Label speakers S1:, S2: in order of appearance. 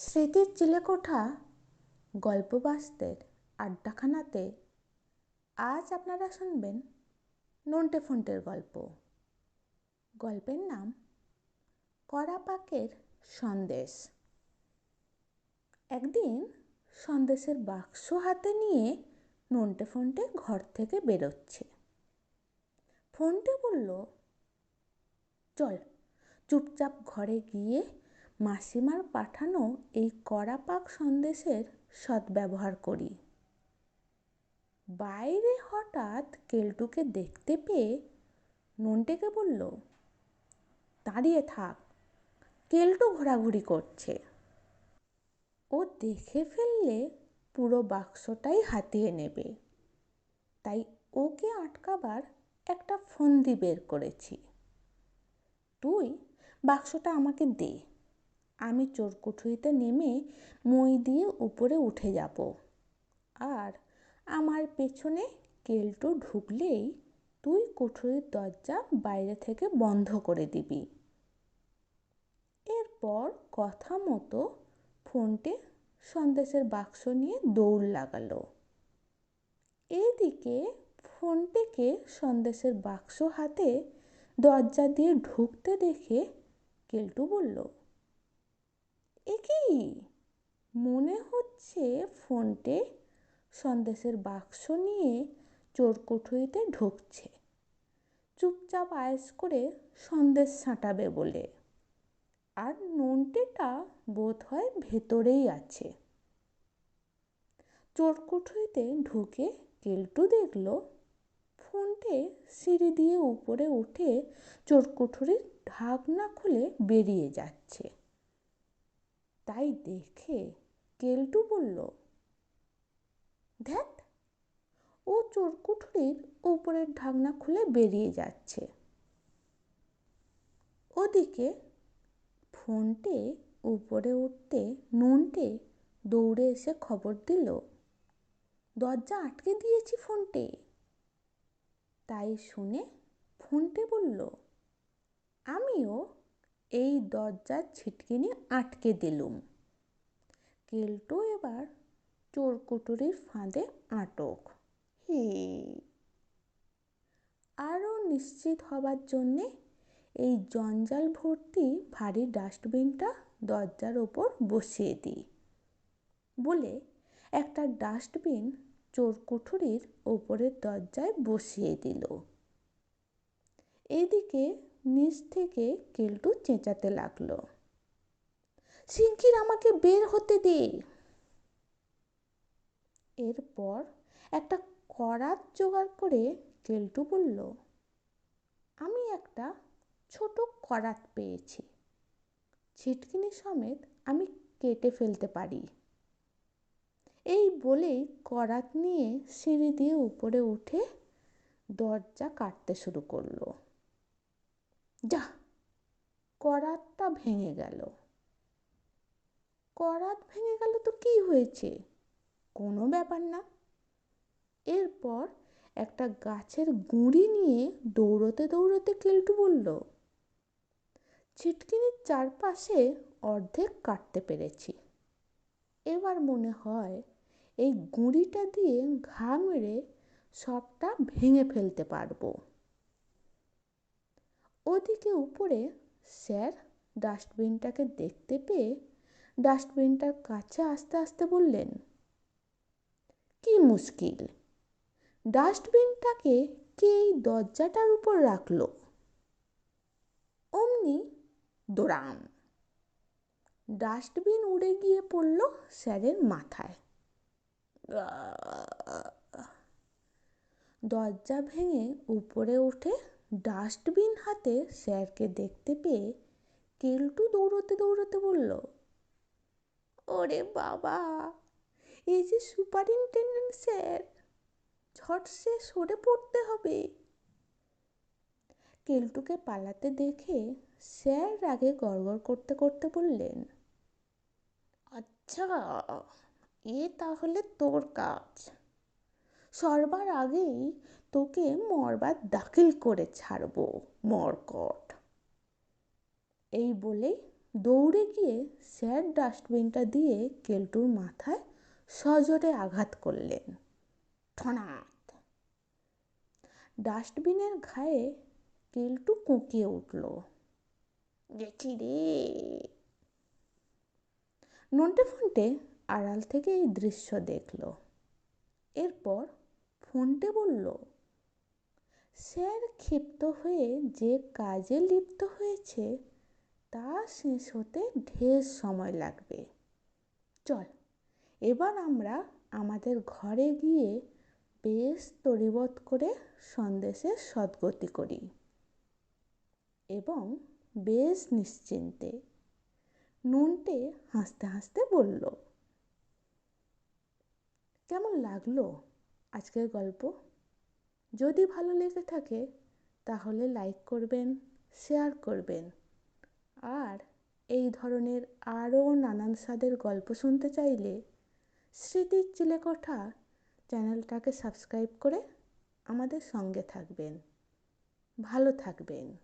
S1: স্মৃতির চিলেকোঠা গল্পবাস্তের আড্ডাখানাতে আজ আপনারা শুনবেন নন্টে ফন্টের গল্প। গল্পের নাম কড়া পাকের সন্দেশ। একদিন সন্দেশের বাক্স হাতে নিয়ে নন্টে ফন্টে ঘর থেকে বেরোচ্ছে। ফন্টে বলল, চল চুপচাপ ঘরে গিয়ে মাসিমার পাঠানো এই কড়া পাক সন্দেশের সদ্ব্যবহার করি। বাইরে হঠাৎ কেলটুকে দেখতে পেয়ে নন্টেকে বলল, দাঁড়িয়ে থাক, কেলটু ঘোরাঘুরি করছে। ও দেখে ফেললে পুরো বাক্সটাই হাতিয়ে নেবে, তাই ওকে আটকাবার একটা ফন্দি বের করেছি। তুই বাক্সটা আমাকে দে, আমি চোরকুঠুরিতে নেমে মই দিয়ে উপরে উঠে যাব, আর আমার পেছনে কেলটু ঢুকলেই তুই কুঠুরির দরজা বাইরে থেকে বন্ধ করে দিবি। এরপর কথা মতো ফন্টে সন্দেশের বাক্স নিয়ে দৌড় লাগালো। এদিকে ফন্টেকে সন্দেশের বাক্স হাতে দরজা দিয়ে ঢুকতে দেখে কেলটু বলল, এ কি? মনে হচ্ছে ফন্টে সন্দেশের বাক্স নিয়ে চোরকুঠুরিতে ঢুকছে চুপচাপ আয়েস করে সন্দেশ ছাঁটাবে বলে, আর নন্টেটা বোধ হয় ভেতরেই আছে। চোরকুঠুরিতে ঢুকে কেলটু দেখল ফন্টে সিঁড়ি দিয়ে উপরে উঠে চোরকুঠুরির ঢাকনা খুলে বেরিয়ে যাচ্ছে। তাই দেখে কেলটু বলল, ধ্যাৎ, ও চোরকুঠুরির উপরের ঢাকনা খুলে বেরিয়ে যাচ্ছে। ওদিকে ফন্টে উপরে উঠতে নন্টে দৌড়ে এসে খবর দিল, দরজা আটকে দিয়েছি ফন্টে। তাই শুনে ফন্টে বলল, আমিও এই দরজার ছিটকিনি আটকে দিলুম। কেলটু এবার চোরকুঠুরির ফাঁদে আটক। আরও নিশ্চিত হবার জন্যে এই জঞ্জাল ভর্তি ভারী ডাস্টবিনটা দরজার ওপর বসিয়ে দিই বলে একটা ডাস্টবিন চোরকুঠুরির ওপরের দরজায় বসিয়ে দিল। এদিকে নিচ থেকে কেলটু চেঁচাতে লাগলো, শিগগির আমাকে বের হতে দে। এরপর একটা করাত জোগাড় করে কেলটু বলল, আমি একটা ছোট করাত পেয়েছি, ছিটকিনি সমেত আমি কেটে ফেলতে পারি। এই বলেই করাত নিয়ে সিঁড়ি দিয়ে উপরে উঠে দরজা কাটতে শুরু করলো। যা, করাতটা ভেঙে গেল। করাত ভেঙে গেল তো কি হয়েছে, কোনো ব্যাপার না। এরপর একটা গাছের গুঁড়ি নিয়ে দৌড়তে দৌড়তে কেলটু বলল, ছিটকিনির চারপাশে অর্ধেক কাটতে পেরেছি, এবার মনে হয় এই গুঁড়িটা দিয়ে ঘা মেরে সবটা ভেঙে ফেলতে পারবো। ওদিকে উপরে স্যার ডাস্টবিনটাকে দেখতে পেয়ে ডাস্টবিনটার কাছে আস্তে আস্তে বললেন, কি মুশকিল, ডাস্টবিনটাকে কে এই দরজাটার উপর রাখলো? অমনি দৌড়াম, ডাস্টবিন উড়ে গিয়ে পড়ল স্যারের মাথায়। দরজা ভেঙে উপরে উঠে ডাস্টবিন হাতে স্যারকে দেখতে পেয়ে কেলটু দৌড়তে দৌড়তে বলল, ওরে বাবা, এই যে সুপারিনটেন্ডেন্ট স্যার, ঝট সে সরে পড়তে হবে। কেলটুকে পালাতে দেখে স্যার রাগে গড়গড় করতে করতে বললেন, আচ্ছা, এ তাহলে তোর কাজ, সরবার আগেই তোকে মরবার দাখিল করে ছাড়বো মরকট। এই বলেই দৌড়ে গিয়ে স্যার ডাস্টবিনটা দিয়ে কেলটুর মাথায় সজোরে আঘাত করলেন। ঠনাত! ডাস্টবিনের ঘায়ে কেলটু কুঁকিয়ে উঠল। গেছি রে! নন্টে ফন্টে আড়াল থেকে এই দৃশ্য দেখল। এরপর ফন্টে বলল, স্যার ক্ষিপ্ত হয়ে যে কাজে লিপ্ত হয়েছে তা শেষ হতে ঢের সময় লাগবে। চল, এবার আমরা আমাদের ঘরে গিয়ে বেশ তরিবধ করে সন্দেশের সদ্গতি করি। এবং বেশ নিশ্চিন্তে নন্টে হাসতে হাসতে বলল, কেমন লাগলো আজকের গল্প? যদি ভালো লেগে থাকে তাহলে লাইক করবেন, শেয়ার করবেন। আর এই ধরনের আরও নানান স্বাদের গল্প শুনতে চাইলে স্মৃতির চিলেকোঠা চ্যানেলটাকে সাবস্ক্রাইব করে আমাদের সঙ্গে থাকবেন। ভালো থাকবেন।